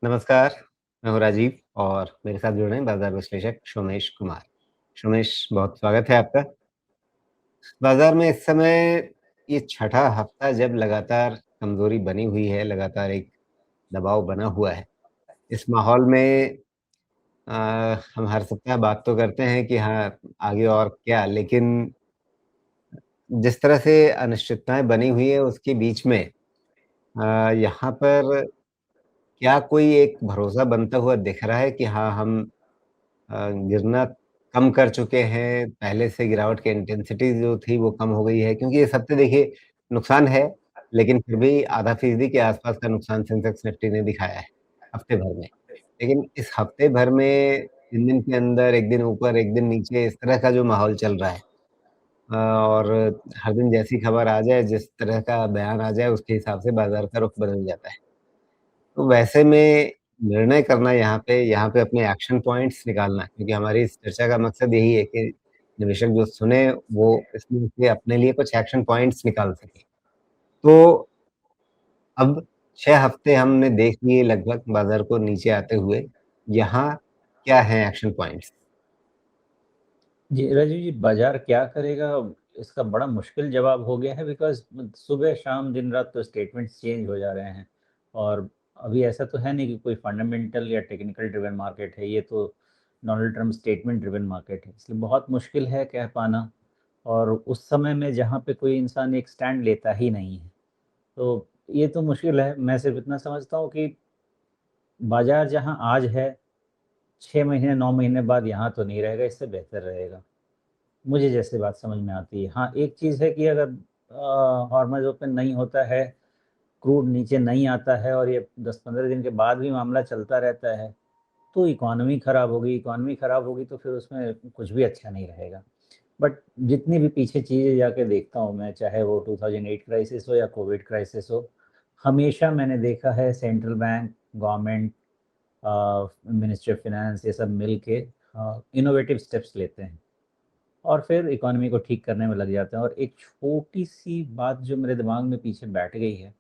नमस्कार, मैं हूँ राजीव और मेरे साथ जुड़ रहे हैं बाज़ार विश्लेषक सोमेश कुमार। सोमेश, बहुत स्वागत है आपका। बाज़ार में इस समय ये छठा हफ्ता जब लगातार कमज़ोरी बनी हुई है, लगातार एक दबाव बना हुआ है। इस माहौल में हम हर सप्ताह बात तो करते हैं कि हाँ, आगे और क्या, लेकिन जिस तरह से अनिश्चितताएँ बनी हुई है उसके बीच में यहाँ पर क्या कोई एक भरोसा बनता हुआ दिख रहा है कि हाँ, हम गिरना कम कर चुके हैं, पहले से गिरावट की इंटेंसिटी जो थी वो कम हो गई है क्योंकि इस हफ्ते देखिए नुकसान है, लेकिन फिर भी आधा फीसदी के आसपास का नुकसान सेंसेक्स निफ्टी ने दिखाया है, हफ्ते भर में। लेकिन इस हफ्ते भर में 3 दिन के अंदर 1 दिन ऊपर, 1 दिन नीचे इस तरह का जो माहौल चल रहा है और हर दिन जैसी खबर आ जाए, जिस तरह का बयान आ जाए, उसके हिसाब से बाज़ार का रुख बदल जाता है। तो वैसे में निर्णय करना यहाँ पे अपने एक्शन पॉइंट्स निकालना क्योंकि हमारी इस चर्चा का मकसद यही है कि निवेशक जो सुने वो इसमें से अपने लिए कुछ एक्शन पॉइंट्स निकाल सके। तो अब 6 हफ्ते हमने देख लिए लगभग बाज़ार को नीचे आते हुए, यहाँ क्या हैं एक्शन पॉइंट्स? जी, राजीव जी, बाज़ार क्या करेगा, इसका बड़ा मुश्किल जवाब हो गया है बिकॉज़ सुबह, शाम, दिन-रात तो स्टेटमेंट्स चेंज हो जा रहे हैं और अभी ऐसा तो है नहीं कि कोई फंडामेंटल या टेक्निकल ड्रिवन मार्केट है, ये तो Donald Trump statement driven market है, इसलिए बहुत मुश्किल है कह पाना। और उस समय में जहाँ पे कोई इंसान एक स्टैंड लेता ही नहीं है, तो ये तो मुश्किल है। मैं सिर्फ़ इतना समझता हूँ कि बाज़ार जहाँ आज है, 6 महीने, 9 महीने बाद यहाँ तो नहीं रहेगा, इससे बेहतर रहेगा। मुझे जैसे बात समझ में आती है। हाँ, एक चीज़ है कि अगर हॉर्मज़ ओपन नहीं होता है, क्रूड नीचे नहीं आता है और ये 10-15 दिन के बाद भी मामला चलता रहता है, तो इकॉनमी ख़राब होगी। इकॉनमी ख़राब होगी तो फिर उसमें कुछ भी अच्छा नहीं रहेगा। बट जितनी भी पीछे चीज़ें जाके देखता हूँ मैं, चाहे वो 2008 क्राइसिस हो या कोविड क्राइसिस हो, हमेशा मैंने देखा है central bank, government, ministry of finance, ये सब मिल के इनोवेटिव स्टेप्स लेते हैं और फिर इकॉनमी को ठीक करने में लग जाते हैं। और एक छोटी-सी बात जो मेरे दिमाग में पीछे बैठ गई है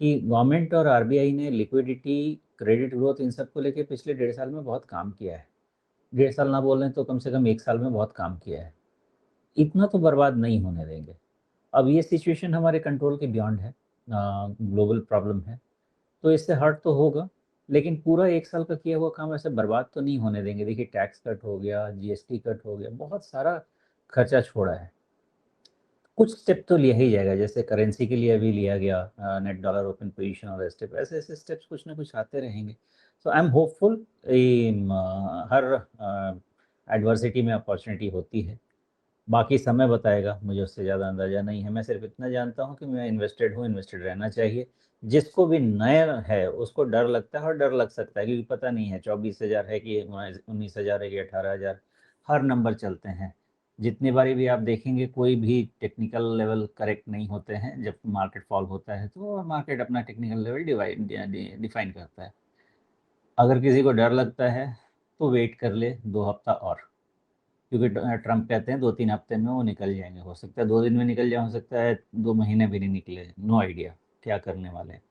कि गवर्नमेंट और आरबीआई ने लिक्विडिटी, क्रेडिट ग्रोथ, इन सब को लेके पिछले 1.5 साल में बहुत काम किया है। 1.5 साल ना बोलें तो कम से कम 1 साल में बहुत काम किया है। इतना तो बर्बाद नहीं होने देंगे। अब ये सिचुएशन हमारे कंट्रोल के बियॉन्ड है, ग्लोबल प्रॉब्लम है, तो इससे हर्ट तो होगा, लेकिन पूरा 1 साल का किया हुआ काम ऐसे बर्बाद तो नहीं होने देंगे। देखिए, टैक्स कट हो गया, जीएसटी कट हो गया, बहुत सारा खर्चा छोड़ा है। कुछ स्टेप तो लिया ही जाएगा, जैसे करेंसी के लिए अभी लिया गया नेट डॉलर ओपन पोजीशन और स्टेप, ऐसे-ऐसे स्टेप्स कुछ ना कुछ आते रहेंगे। So I am hopeful. हर एडवर्सिटी में अपॉर्च्युनिटी होती है। बाकी समय बताएगा, मुझे उससे ज़्यादा अंदाज़ा नहीं है। मैं सिर्फ़ इतना जानता हूँ कि मैं इन्वेस्टेड हूँ, इन्वेस्टेड रहना चाहिए। जिसको भी नया है, उसको डर लगता है और डर लग सकता है क्योंकि पता नहीं है 24,000 है कि 19,000 है कि 18,000, हर नंबर चलते हैं। जितनी बारी भी आप देखेंगे, कोई भी टेक्निकल लेवल करेक्ट नहीं होते हैं। जब मार्केट फॉल होता है, तो मार्केट अपना टेक्निकल लेवल डिफ़ाइन करता है। अगर किसी को डर लगता है, तो वेट कर ले 2 हफ्ता और। क्योंकि ट्रम्प कहते हैं 2-3 हफ्ते में वो निकल जाएँगे। हो सकता है 2 दिन में निकल जाए, हो सकता है 2 महीने भी नहीं निकले, नो आइडिया क्या करने वाले हैं।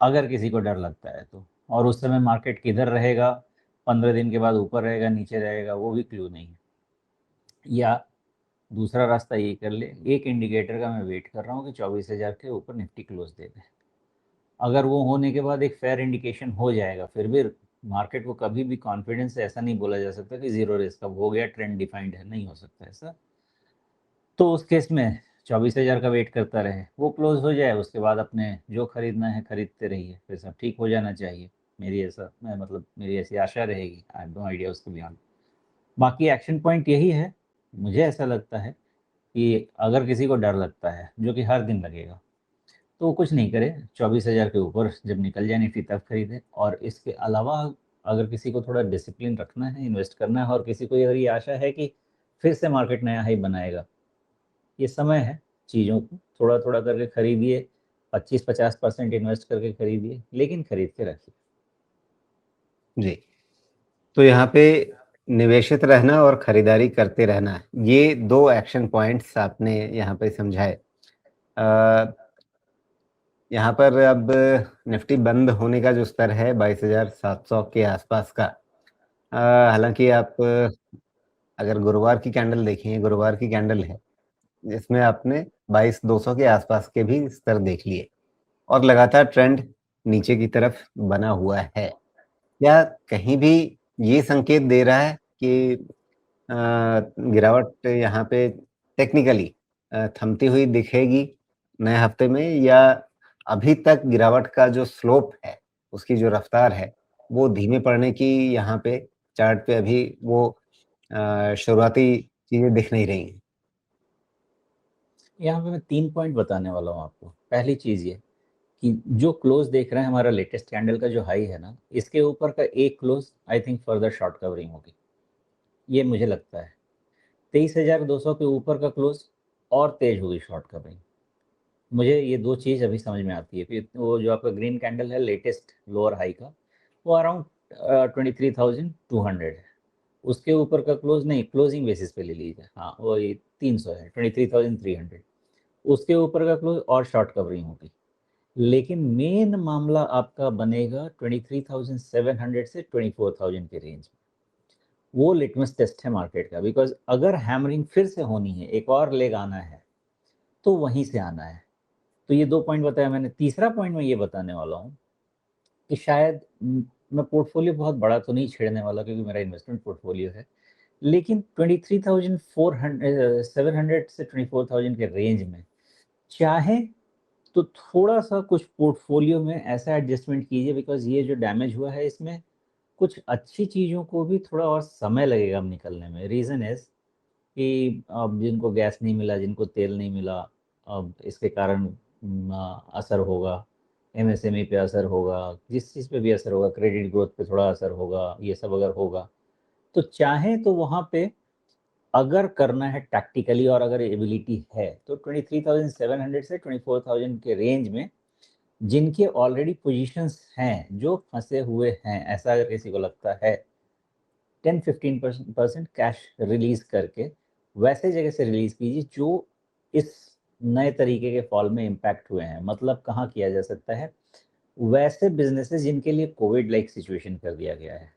अगर किसी को डर लगता है तो। और उस समय मार्केट किधर रहेगा, 15 दिन के बाद ऊपर रहेगा, नीचे रहेगा, वो भी क्लू नहीं है। या दूसरा रास्ता ये कर ले, एक इंडिकेटर का मैं वेट कर रहा हूँ कि 24,000 के ऊपर निफ्टी क्लोज़ दे दे। अगर वो होने के बाद एक फेयर इंडिकेशन हो जाएगा, फिर भी मार्केट को कभी भी कॉन्फिडेंस से ऐसा नहीं बोला जा सकता कि ज़ीरो रिस्क अब हो गया, ट्रेंड डिफाइंड है, नहीं हो सकता ऐसा। तो उस केस में 24,000 का वेट करता रहे, वो क्लोज़ हो जाए, उसके बाद अपने जो खरीदना है खरीदते रहिए, फिर सब ठीक हो जाना चाहिए। मेरी ऐसी आशा रहेगी। आई हैव नो आइडिया उसके बियॉन्ड। बाकी एक्शन पॉइंट यही है, मुझे ऐसा लगता है कि अगर किसी को डर लगता है, जो कि हर दिन लगेगा, तो वो कुछ नहीं करे, 24,000 के ऊपर जब निकल जाए निफ्टी तब खरीदे। और इसके अलावा अगर किसी को थोड़ा डिसिप्लिन रखना है, इन्वेस्ट करना है और किसी को अगर ये आशा है कि फिर से मार्केट नया हाई बनाएगा, ये समय है चीज़ों को थोड़ा-थोड़ा करके खरीदिए, 25-50% इन्वेस्ट करके खरीदिए, लेकिन खरीद के रखिए। जी, तो यहाँ पे निवेशित रहना और खरीदारी करते रहना, ये 2 एक्शन पॉइंट्स आपने यहाँ पे समझाए। अ यहाँ पर अब निफ्टी बंद होने का जो स्तर है 22,700 के आसपास का। हालाँकि आप अगर गुरुवार की कैंडल देखें, गुरुवार की कैंडल है, जिसमें आपने 22,200 के आसपास के भी स्तर देख लिए और लगातार ट्रेंड नीचे की तरफ बना हुआ है। क्या कहीं भी ये संकेत दे रहा है कि अ, गिरावट यहाँ पे टेक्निकली थमती हुई दिखेगी नए हफ्ते में, या अभी तक गिरावट का जो स्लोप है, उसकी जो रफ्तार है, वो धीमे पड़ने की यहाँ पे चार्ट पे अभी वो शुरुआती चीज़ें दिख नहीं रही हैं? यहाँ पे मैं 3 पॉइंट बताने वाला हूँ आपको। पहली चीज़ ये कि जो क्लोज़ देख रहे हैं हमारा लेटेस्ट कैंडल का जो हाई है ना, इसके ऊपर का एक close I think further short covering होगी। ये मुझे लगता है। 23,200 के ऊपर का क्लोज़ और तेज़ होगी शॉर्ट कवरिंग। मुझे ये 2 चीज़ अभी समझ में आती है। फिर वो जो आपका ग्रीन कैंडल है लेटेस्ट लोअर हाई का, वो अराउंड 23,200 है। उसके ऊपर का क्लोज़ नहीं, क्लोजिंग बेसिस पे ले लीजिए। हाँ, वो ये 300 है, 23,300। उसके ऊपर का क्लोज़ और शॉर्ट कवरिंग होगी। लेकिन मेन मामला आपका बनेगा 23,700 से 24,000 के रेंज में। वो लिटमस टेस्ट है मार्केट का, बिकॉज़ अगर हैमरिंग फिर से होनी है, एक और लेग आना है, तो वहीं से आना है। तो ये 2 पॉइंट बताया मैंने। तीसरा पॉइंट मैं ये बताने वाला हूँ कि शायद मैं पोर्टफ़ोलियो बहुत बड़ा तो नहीं छेड़ने वाला, क्योंकि मेरा इन्वेस्टमेंट पोर्टफ़ोलियो है। लेकिन 700 से 24,000 के रेंज में चाहे तो थोड़ा-सा कुछ पोर्टफ़ोलियो में ऐसा एडजस्टमेंट कीजिए, बिकॉज़ ये जो डैमेज हुआ है इसमें कुछ अच्छी चीज़ों को भी थोड़ा और समय लगेगा अब निकलने में। रीज़न इज़ कि अब जिनको गैस नहीं मिला, जिनको तेल नहीं मिला, अब इसके कारण असर होगा, एमएसएमई पे असर होगा, जिस चीज़ पे भी असर होगा, क्रेडिट ग्रोथ पे थोड़ा असर होगा, ये सब अगर होगा, तो चाहें तो वहाँ पे अगर करना है टैक्टिकली और अगर एबिलिटी है, तो 23,700 से 24,000 के रेंज में जिनके ऑलरेडी पोज़ीशंस हैं, जो फँसे हुए हैं, ऐसा अगर किसी को लगता है, 10-15% कैश रिलीज़ करके वैसे जगह से रिलीज़ कीजिए जो इस नए तरीके के फॉल में इम्पैक्ट हुए हैं। मतलब कहाँ किया जा सकता है? वैसे बिज़नेसेस जिनके लिए कोविड लाइक सिचुएशन कर दिया गया है,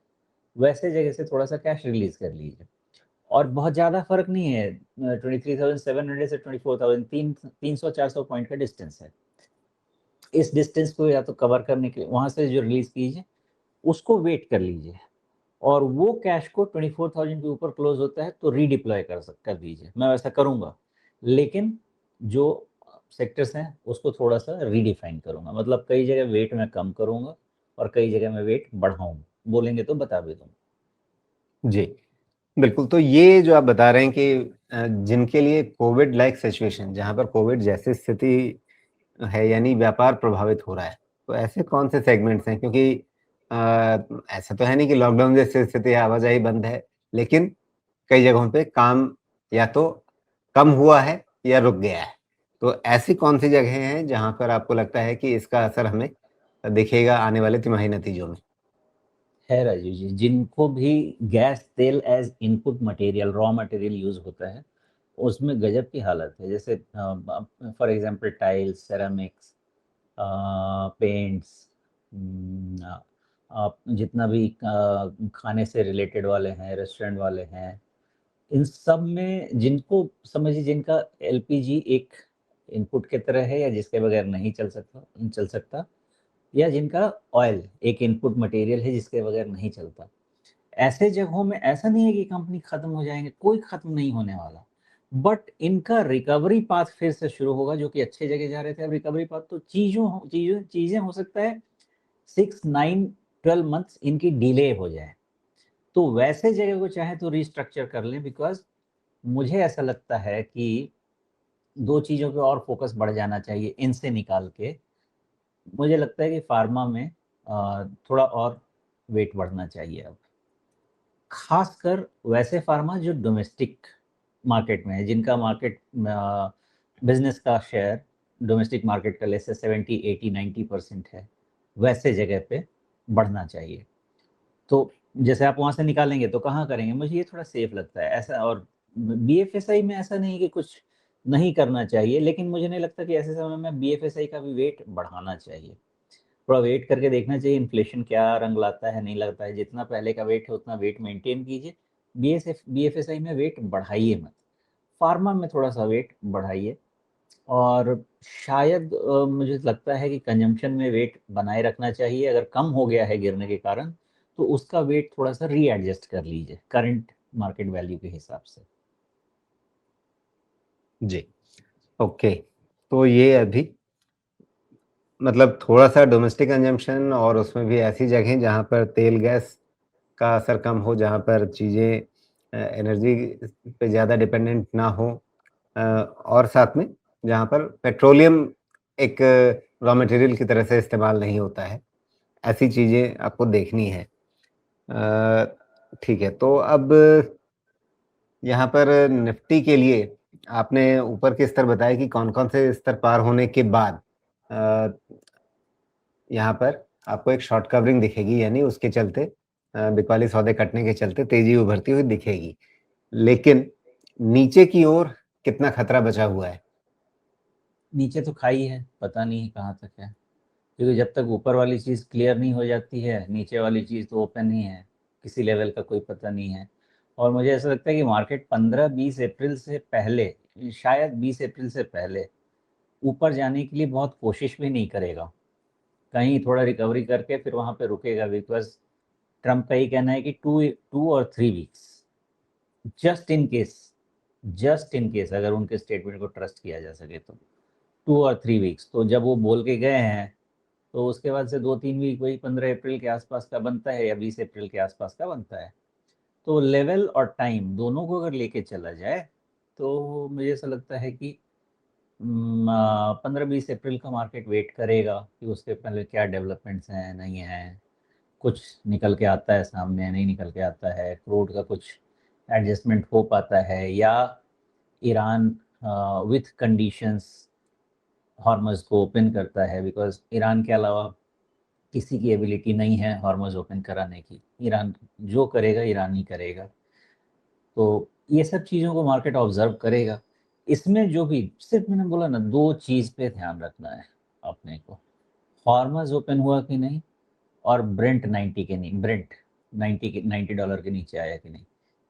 वैसे जगह से थोड़ा-सा कैश रिलीज़ कर लीजिए। और बहुत ज़्यादा फ़र्क नहीं है, 23,700 से 24,000, 300-400 पॉइंट का डिस्टेंस है। इस डिस्टेंस को या तो कवर करने के लिए वहाँ से जो रिलीज़ कीजिए, उसको वेट कर लीजिए। और वो कैश को 24,000 के ऊपर क्लोज़ होता है तो रीडिप्लॉय कर दीजिए। मैं वैसा करूँगा। लेकिन जो सेक्टर्स हैं उसको थोड़ा-सा रीडिफाइन करूँगा। मतलब कई जगह वेट मैं कम करूँगा और कई जगह मैं वेट बढ़ाऊँगा। बोलेंगे तो बता भी दूँगा। जी, बिल्कुल। तो ये जो आप बता रहे हैं कि जिनके लिए कोविड लाइक सिचुएशन, जहाँ पर कोविड जैसी स्थिति है, यानी व्यापार प्रभावित हो रहा है, तो ऐसे कौन से सेगमेंट्स हैं? क्योंकि अ, ऐसा तो है नहीं कि लॉकडाउन जैसी स्थिति है, आवाजाही बंद है, लेकिन कई जगहों पे काम या तो कम हुआ है या रुक गया है। तो ऐसी कौन-सी जगहें हैं जहाँ पर आपको लगता है कि इसका असर हमें दिखेगा आने वाले तिमाही नतीजों में? है राजीव जी, जिनको भी गैस, तेल as input material, raw material use होता है, उसमें गज़ब की हालत है। जैसे for example tiles, ceramics, paints, आप जितना भी खाने से रिलेटेड वाले हैं, रेस्टोरेंट वाले हैं, इन सब में जिनको समझिए जिनका एलपीजी एक इनपुट की तरह है या जिसके बगैर नहीं चल सकता, या जिनका ऑयल एक इनपुट मटेरियल है जिसके बगैर नहीं चलता। ऐसे जगहों में ऐसा नहीं है कि कंपनी खत्म हो जाएँगे, कोई खत्म नहीं होने वाला। बट इनका रिकवरी पाथ फिर से शुरू होगा, जो कि अच्छी जगह जा रहे थे। अब रिकवरी पाथ तो चीज़ें हो सकता है 6, 9, 12 मंथ्स इनकी डिले हो जाए। तो वैसे जगह को चाहे तो रिस्ट्रक्चर कर लें, बिकॉज़ मुझे ऐसा लगता है कि 2 चीज़ों पे और फ़ोकस बढ़ जाना चाहिए इनसे निकाल के। मुझे लगता है कि फ़ार्मा में थोड़ा और वेट बढ़ना चाहिए अब। ख़ासकर वैसे फ़ार्मा जो डोमेस्टिक मार्केट में है, जिनका बिज़नेस का शेयर डोमेस्टिक मार्केट का लेट्स से 70, 80, 90% है, वैसे जगह पे बढ़ना चाहिए। तो जैसे आप वहाँ से निकालेंगे तो कहाँ करेंगे? मुझे ये थोड़ा सेफ लगता है ऐसा। और बीएफएसआई में ऐसा नहीं कि कुछ नहीं करना चाहिए, लेकिन मुझे नहीं लगता कि ऐसे समय में बीएफएसआई का भी वेट बढ़ाना चाहिए। थोड़ा वेट करके देखना चाहिए इन्फ्लेशन क्या रंग लाता है, नहीं लगता है। जितना पहले का वेट है उतना वेट मेंटेन कीजिए। बीएफएसआई में वेट बढ़ाइए मत। फार्मा में थोड़ा-सा वेट बढ़ाइए और शायद मुझे लगता है कि कंजम्पशन में वेट बनाए रखना चाहिए। अगर कम हो गया है गिरने के कारण, तो उसका वेट थोड़ा-सा रीएडजस्ट कर लीजिए करंट मार्केट वैल्यू के हिसाब से। जी, ओके। तो ये अभी मतलब थोड़ा-सा डोमेस्टिक कंजम्पशन और उसमें भी ऐसी जगहें जहाँ पर तेल गैस का असर कम हो, जहाँ पर चीज़ें एनर्जी पे ज़्यादा डिपेंडेंट ना हो और साथ में जहाँ पर पेट्रोलियम एक रॉ मटेरियल की तरह से इस्तेमाल नहीं होता है, ऐसी चीज़ें आपको देखनी है। ठीक है, तो अब यहाँ पर निफ्टी के लिए आपने ऊपर के स्तर बताए कि कौन-कौन से स्तर पार होने के बाद अ, यहाँ पर आपको एक शॉर्ट कवरिंग दिखेगी यानी उसके चलते बिकवाली सौदे कटने के चलते तेज़ी उभरती हुई दिखेगी। लेकिन नीचे की ओर कितना खतरा बचा हुआ है? नीचे तो खाई है, पता नहीं कहाँ तक है। क्योंकि जब तक ऊपर वाली चीज़ क्लियर नहीं हो जाती है, नीचे वाली चीज़ तो ओपन ही है, किसी लेवल का कोई पता नहीं है। और मुझे ऐसा लगता है कि मार्केट 15-20 अप्रैल से पहले, शायद 20 अप्रैल से पहले ऊपर जाने के लिए बहुत कोशिश भी नहीं करेगा। कहीं थोड़ा रिकवरी करके फिर वहाँ पे रुकेगा, बिकॉज़ ट्रम्प का ये कहना है कि 2 और 3 वीक्स, जस्ट इन केस, अगर उनके स्टेटमेंट को ट्रस्ट किया जा सके तो 2 और 3 वीक्स। तो जब वो बोल के गए हैं, तो उसके बाद से 2-3 वीक वही 15 अप्रैल के आसपास का बनता है या 20 अप्रैल के आसपास का बनता है। तो लेवल और टाइम दोनों को अगर लेके चला जाए, तो मुझे ऐसा लगता है कि 15-20 अप्रैल का मार्केट वेट करेगा कि उसके पहले क्या डेवलपमेंट्स हैं, नहीं हैं। कुछ निकल के आता है सामने, नहीं निकल के आता है, क्रूड का कुछ एडजस्टमेंट हो पाता है, या ईरान विथ कंडीशंस हॉर्मज़ को ओपन करता है, बिकॉज़ ईरान के अलावा किसी की एबिलिटी नहीं है हॉर्मज़ ओपन कराने की। ईरान जो करेगा, ईरान ही करेगा। तो ये सब चीज़ों को मार्केट ऑब्ज़र्व करेगा। इसमें जो भी सिर्फ़ मैंने बोला ना, 2 चीज़ पे ध्यान रखना है अपने को, हॉर्मज़ ओपन हुआ कि नहीं, और ब्रेंट 90 के नहीं, ब्रेंट 90 के $90 के नीचे आया कि नहीं।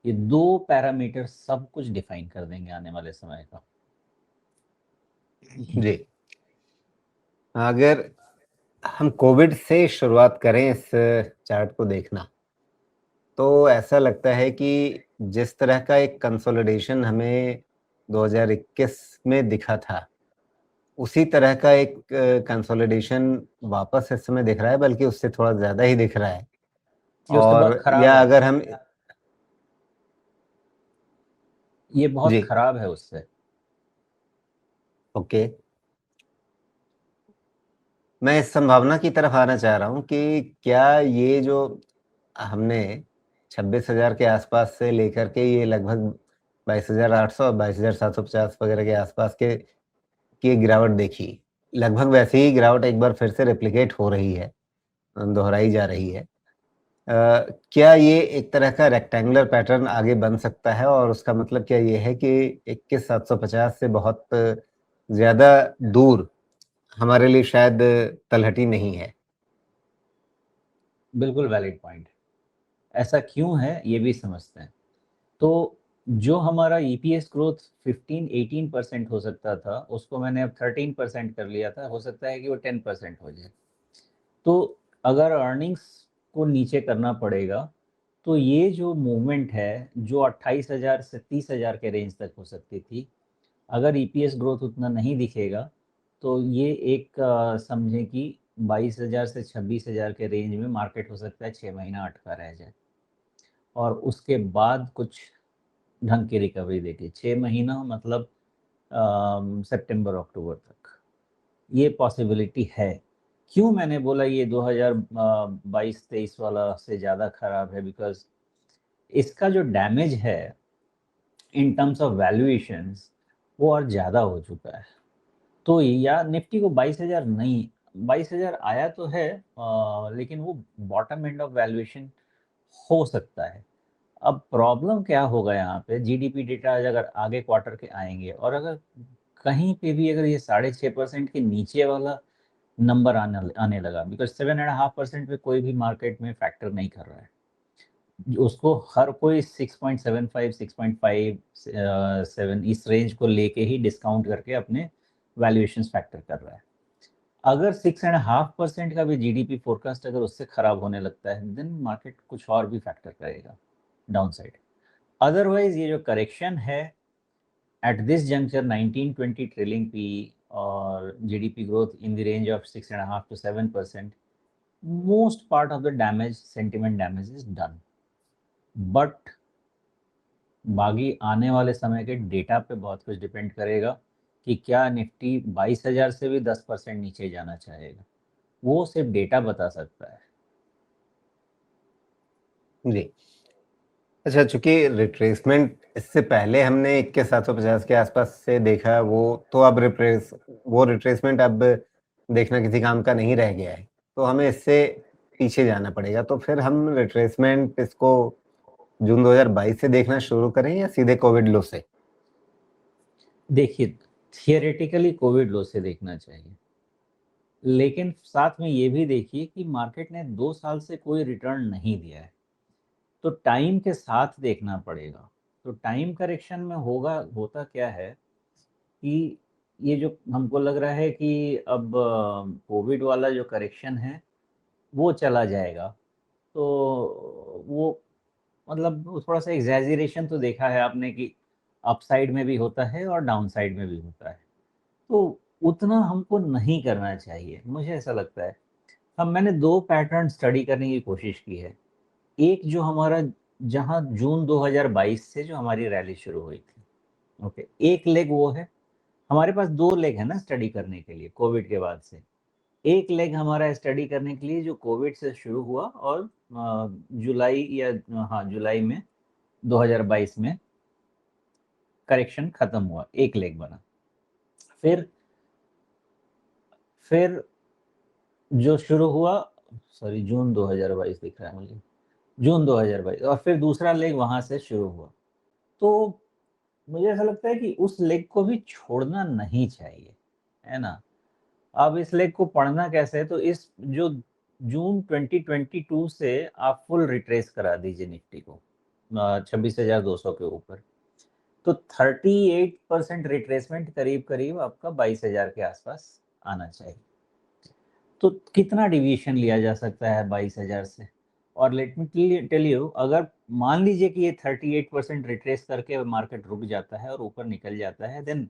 ये 2 पैरामीटर सब कुछ डिफ़ाइन कर देंगे आने वाले समय का। जी। अगर हम कोविड से शुरुआत करें इस चार्ट को देखना, तो ऐसा लगता है कि जिस तरह का एक कंसोलिडेशन हमें 2021 में दिखा था, उसी तरह का एक कंसोलिडेशन वापस इस समय दिख रहा है, बल्कि उससे थोड़ा ज़्यादा ही दिख रहा है। ये उससे बहुत और खराब या है। अगर हम ये बहुत जी, खराब है उससे। ओके। मैं इस संभावना की तरफ आना चाह रहा हूँ कि क्या ये जो हमने 26,000 के आसपास से लेकर के ये लगभग 22,800 और 22,750 वगैरह के आसपास के की गिरावट देखी। लगभग वैसे ही गिरावट एक बार फिर से रेप्लिकेट हो रही है, दोहराई जा रही है। क्या ये एक तरह का रेक्टेंगुलर पैटर्न आगे बन सकता है और उसका मतलब क्या ये है कि 21,750 से बहुत ज़्यादा दूर हमारे लिए शायद तलहटी नहीं है? बिल्कुल वैलिड पॉइंट। ऐसा क्यों है, ये भी समझते हैं। तो जो हमारा ईपीएस ग्रोथ 15-18% हो सकता था, उसको मैंने अब 13% कर लिया था। हो सकता है कि वो 10% हो जाए। तो अगर अर्निंग्स को नीचे करना पड़ेगा, तो ये जो मूवमेंट है, जो 28,000 से 30,000 के रेंज तक हो सकती थी, अगर ईपीएस ग्रोथ उतना नहीं दिखेगा, तो ये एक समझें कि 22,000 से 26,000 के रेंज में मार्केट हो सकता है 6 महीना अटका रह जाए, और उसके बाद कुछ ढंग की रिकवरी देगी। 6 महीना मतलब सितंबर अक्टूबर तक ये पॉसिबिलिटी है। क्यों मैंने बोला ये 2022-23 वाला से ज़्यादा खराब है, बिकॉज़ इसका जो डैमेज है इन टर्म्स ऑफ वैल्यूएशंस, वो और ज़्यादा हो चुका है। तो या निफ्टी को 22,000 नहीं, 22,000 आया तो है, लेकिन वो बॉटम एंड ऑफ वैल्यूएशन हो सकता है। अब प्रॉब्लम क्या होगा यहाँ पे, जीडीपी डेटा अगर आगे क्वार्टर के आएंगे और अगर कहीं पे भी अगर ये 6.5% के नीचे वाला नंबर आने लगा, बिकॉज 7.5% पे कोई भी मार्केट में फैक्टर नहीं कर रहा है, उसको हर कोई 6.75 6.57 इस रेंज को लेके ही डिस्काउंट करके अपने वैल्यूएशन फैक्टर कर रहा है। अगर 6.5% का भी जीडीपी फोरकास्ट अगर उससे खराब होने लगता है, देन मार्केट कुछ और भी फैक्टर करेगा डाउन साइड। अदरवाइज ये जो करेक्शन है at this juncture 19-20 trillion P और GDP growth in the range of 6.5 to 7%, most part of the damage, sentiment damage is done. But बाकी आने वाले समय के डेटा पे बहुत कुछ डिपेंड करेगा कि क्या निफ्टी 22,000 से भी 10% नीचे जाना चाहेगा, वो सिर्फ डेटा बता सकता है। जी। अच्छा, चूंकि रिट्रेसमेंट इससे पहले हमने 21,750 के आसपास से देखा, अब वो रिट्रेसमेंट अब देखना किसी काम का नहीं रह गया है, तो हमें इससे पीछे जाना पड़ेगा। तो फिर हम रिट्रेसमेंट इसको जून 2022 से देखना शुरू करें या सीधे कोविड लो से? देखिए, थियोरेटिकली कोविड लो से देखना चाहिए, लेकिन साथ में ये भी देखिए कि मार्केट ने 2 साल से कोई रिटर्न नहीं दिया है, तो टाइम के साथ देखना पड़ेगा। तो टाइम करेक्शन में होता क्या है कि ये जो हमको लग रहा है कि अब कोविड वाला जो करेक्शन है वो चला जाएगा, तो वो मतलब वो थोड़ा सा एग्जैजरेशन तो देखा है आपने कि अपसाइड में भी होता है और डाउन साइड में भी होता है, तो उतना हमको नहीं करना चाहिए, मुझे ऐसा लगता है। अब मैंने दो पैटर्न स्टडी करने की कोशिश की है। एक जो हमारा, जहां जून 2022 से जो हमारी रैली शुरू हुई थी, ओके, एक लेग वो है। हमारे पास दो लेग है ना स्टडी करने के लिए कोविड के बाद से। एक लेग हमारा स्टडी करने के लिए जो कोविड से शुरू हुआ और जुलाई या हाँ जुलाई में 2022 में करेक्शन खत्म हुआ, एक लेग बना। फिर फिर जो शुरू हुआ, सॉरी जून 2022 दिख रहा है मुझे, जून 2022, और फिर दूसरा लेग वहां से शुरू हुआ। तो मुझे ऐसा लगता है कि उस लेग को भी छोड़ना नहीं चाहिए, है ना। अब इस लेग को पढ़ना कैसे है, तो इस जो जून 2022 से आप फुल रिट्रेस करा दीजिए निफ्टी को 26,200 के ऊपर, तो 38% रिट्रेसमेंट करीब करीब आपका 22,000 के आसपास आना चाहिए। तो कितना डिविएशन लिया जा सकता है 22,000 से? और लेट मी टेल यू, अगर मान लीजिए कि ये 38% रिट्रेस करके मार्केट रुक जाता है और ऊपर निकल जाता है, then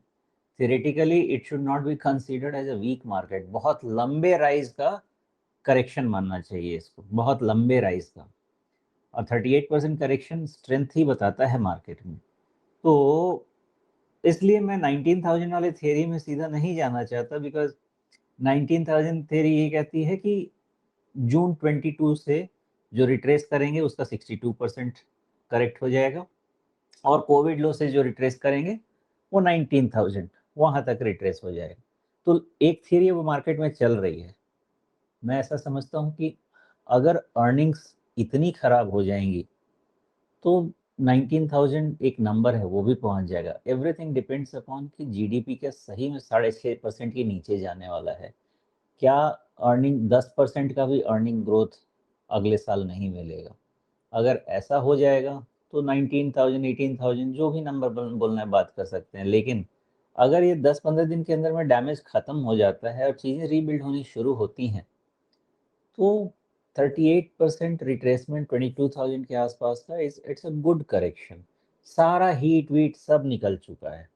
theoretically it should not be considered as a weak market। बहुत लंबे राइज का करेक्शन मानना चाहिए इसको, बहुत लंबे राइज का। और 38% करेक्शन स्ट्रेंथ ही बताता है मार्केट में। तो इसलिए मैं 19,000 वाले थियरी में सीधा नहीं जाना चाहता, बिकॉज 19,000 थियरी ये कहती है कि जून 22 से जो रिट्रेस करेंगे उसका 62% करेक्ट हो जाएगा, और कोविड लो से जो रिट्रेस करेंगे वो 19,000 वहां तक रिट्रेस हो जाएगा। तो एक थियरी वो मार्केट में चल रही है। मैं ऐसा समझता हूँ कि अगर अर्निंग्स इतनी खराब हो जाएंगी तो 19,000 एक नंबर है, वो भी पहुंच जाएगा। एवरीथिंग डिपेंड्स अपॉन कि जीडीपी के सही में 6.5% के नीचे जाने वाला है क्या। अर्निंग 10% का भी अर्निंग ग्रोथ अगले साल नहीं मिलेगा। अगर ऐसा हो जाएगा तो 19,000 18,000 जो भी नंबर बोलना है बात कर सकते हैं, लेकिन अगर ये 10-15 दिन के अंदर में डैमेज खत्म हो जाता है और चीज़ें रीबिल्ड होनी शुरू होती हैं, तो 38% रिट्रेसमेंट 22,000 के आसपास का इट्स अ गुड करेक्शन। सारा हीट वीट सब निकल चुका है।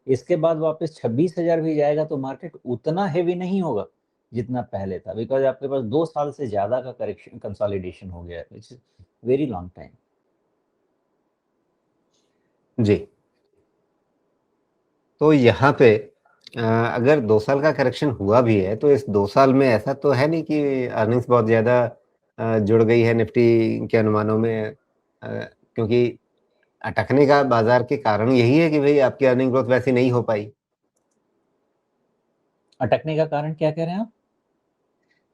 इसके बाद वापस 26,000 भी जाएगा तो मार्केट उतना हेवी नहीं होगा जितना पहले था, बिकॉज आपके पास 2 साल से ज्यादा का करेक्शन कंसोलिडेशन हो गया है, इट्स वेरी लॉन्ग टाइम। जी। तो यहाँ पे अगर 2 साल का करेक्शन हुआ भी है, तो इस 2 साल में ऐसा तो है नहीं कि अर्निंग्स बहुत ज़्यादा जुड़ गई है निफ्टी के अनुमानों में, क्योंकि अटकने का बाज़ार के कारण यही है कि भई आपकी अर्निंग ग्रोथ वैसी नहीं हो पाई। अटकने का कारण क्या कह रहे हैं आप?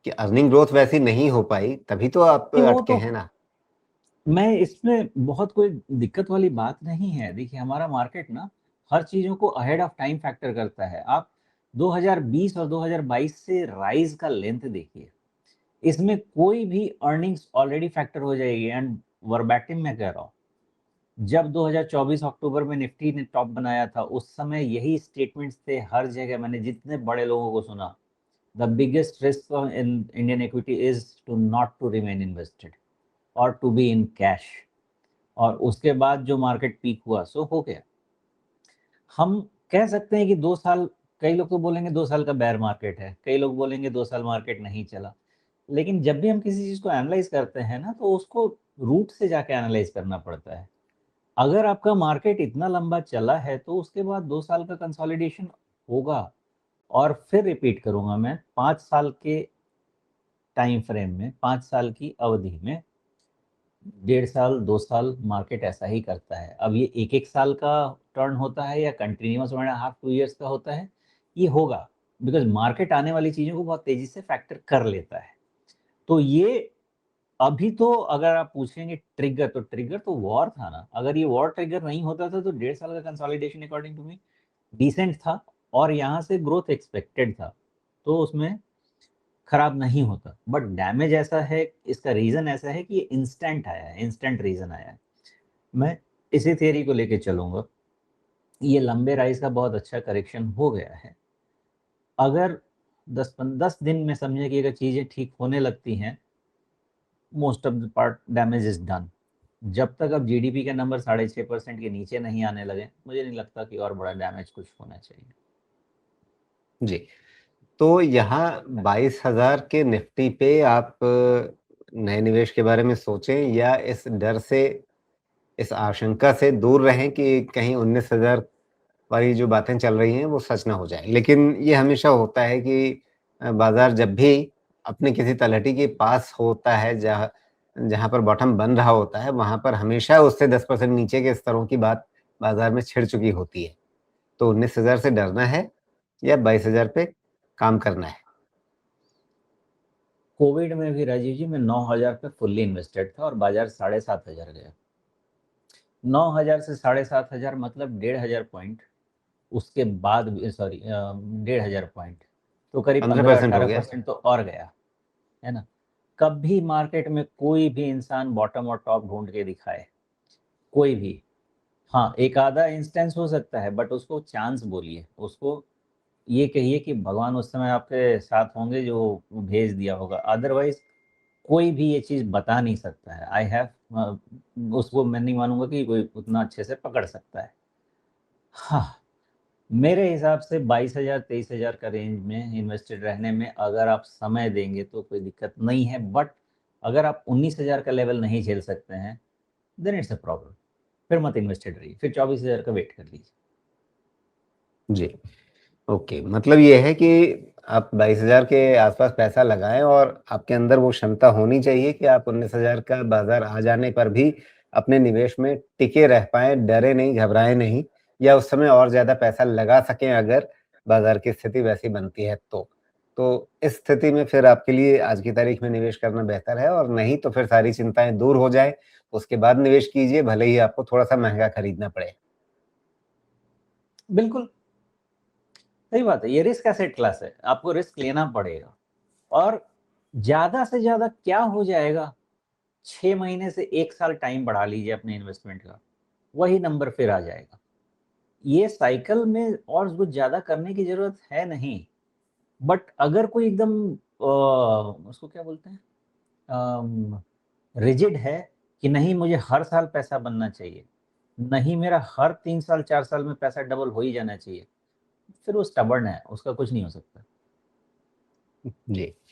कि अर्निंग ग्रोथ वैसी नहीं हो पाई, तभी तो आप नहीं, वो अटके तो हैं ना। मैं इसमें बहुत कोई दिक्कत वाली बात नहीं है। देखिए हमारा मार्केट ना हर चीज़ों को अहेड ऑफ टाइम फैक्टर करता है। आप 2020 और 2022 से राइज़ का लेंथ देखिए। इसमें कोई भी अर्निंग्स ऑलरेडी फैक्टर हो जाएगी एंड वर्बैटिम मैं कह रहा हूँ। जब 2024 अक्टूबर में निफ्टी ने टॉप बनाया था, उस समय यही स्टेटमेंट्स थे हर जगह। मैंने जितने बड़े लोगों को सुना, the biggest risk in Indian equity is to not to remain invested और टू बी इन कैश। और उसके बाद जो मार्केट पीक हुआ सो हो गया। हम कह सकते हैं कि 2 साल, कई लोग तो बोलेंगे 2 साल का बेयर मार्केट है, कई लोग बोलेंगे 2 साल मार्केट नहीं चला। लेकिन जब भी हम किसी चीज को एनालाइज करते हैं ना, तो उसको रूट से जाके एनालाइज करना पड़ता है। अगर आपका मार्केट इतना लंबा चला है तो उसके बाद 2 साल का कंसोलिडेशन होगा। और फिर रिपीट करूंगा मैं, 5 साल के टाइम फ्रेम में, 5 साल की अवधि में, 1.5 साल 2 साल मार्केट ऐसा ही करता है। अब ये एक एक साल का टर्न होता है या कंटिन्यूस 1.5 2 ईयर्स का होता है, ये होगा। बिकॉज मार्केट आने वाली चीजों को बहुत तेजी से फैक्टर कर लेता है। तो ये अभी तो अगर आप पूछेंगे ट्रिगर, तो ट्रिगर तो वॉर था ना। अगर ये वॉर ट्रिगर नहीं होता था तो 1.5 साल का consolidation according to me decent था और यहाँ से ग्रोथ एक्सपेक्टेड था, तो उसमें खराब नहीं होता। बट डैमेज ऐसा है, इसका रीजन ऐसा है कि ये इंस्टेंट आया है, इंस्टेंट रीजन आया है। मैं इसी थियरी को लेके चलूंगा। ये लंबे राइज का बहुत अच्छा करेक्शन हो गया है। अगर 10 दिन में समझे कि अगर चीजें ठीक होने लगती हैं, most of the part damage is done. जब तक अब जीडीपी के नंबर 6.5% के नीचे नहीं आने लगे, मुझे नहीं लगता कि और बड़ा डैमेज कुछ होना चाहिए। जी। तो यहाँ 22,000 के निफ्टी पे आप नए निवेश के बारे में सोचें या इस डर से, इस आशंका से दूर रहें कि कहीं 19,000 वाली जो बातें चल रही हैं वो सच ना हो जाए। लेकिन ये हमेशा होता है कि बाज़ार जब भी अपने किसी तलहटी के पास होता है, जहाँ जहाँ पर बॉटम बन रहा होता है, वहाँ पर हमेशा उससे 10% नीचे के स्तरों की बात बाज़ार में छिड़ चुकी होती है। तो 19,000 से डरना है या 22,000 पे काम करना है? कोविड में भी राजीव जी मैं 9,000 पे फुल्ली इन्वेस्टेड था और बाजार 7,500 गया। 9,000 से 7,500 मतलब 1,500 पॉइंट। उसके बाद सॉरी 1,500 पॉइंट, तो करीब 15% हो गया। 15-18% तो और गया, है ना। कभी मार्केट में कोई भी इंसान बॉटम और टॉप ढूंढ के दिखाए, कोई भी। हाँ, एक आधा इंस्टेंस हो सकता है, बट उसको चांस बोलिए, उसको ये कहिए कि भगवान उस समय आपके साथ होंगे जो भेज दिया होगा। अदरवाइज कोई भी ये चीज बता नहीं सकता है। आई हैव उसको मैं नहीं मानूंगा कि कोई उतना अच्छे से पकड़ सकता है। हाँ, मेरे हिसाब से 22,000 23,000 का रेंज में इन्वेस्टेड रहने में अगर आप समय देंगे तो कोई दिक्कत नहीं है। बट अगर आप 19,000 का लेवल नहीं झेल सकते हैं, देन इट्स अ प्रॉब्लम। फिर मत इन्वेस्टेड रहिए, फिर 24,000 का वेट कर लीजिए। जी। ओके, मतलब ये है कि आप 22,000 के आस-पास पैसा लगाएँ और आपके अंदर वो क्षमता होनी चाहिए कि आप 19,000 का बाज़ार आ जाने पर भी अपने निवेश में टिके रह पाएँ, डरे नहीं, घबराएँ नहीं, या उस समय और ज़्यादा पैसा लगा सकें अगर बाज़ार की स्थिति वैसी बनती है तो। तो इस स्थिति में फिर आपके लिए आज की तारीख में निवेश करना बेहतर है, और नहीं तो फिर सारी चिंताएँ दूर हो जाएँ, उसके बाद निवेश कीजिए, भले ही आपको थोड़ा-सा महँगा खरीदना पड़े। बिल्कुल सही बात है। ये रिस्क एसेट क्लास है, आपको रिस्क लेना पड़ेगा। और ज्यादा से ज्यादा क्या हो जाएगा, 6 महीने से 1 साल टाइम बढ़ा लीजिए अपने इन्वेस्टमेंट का, वही नंबर फिर आ जाएगा। ये साइकिल में और कुछ ज्यादा करने की जरूरत है नहीं। बट अगर कोई एकदम उसको क्या बोलते हैं, रिजिड है कि नहीं मुझे हर साल पैसा बनना चाहिए, नहीं मेरा हर 3 साल 4 साल में पैसा डबल हो ही जाना चाहिए, फिर वो स्टबर्न है, उसका कुछ नहीं हो सकता। जी।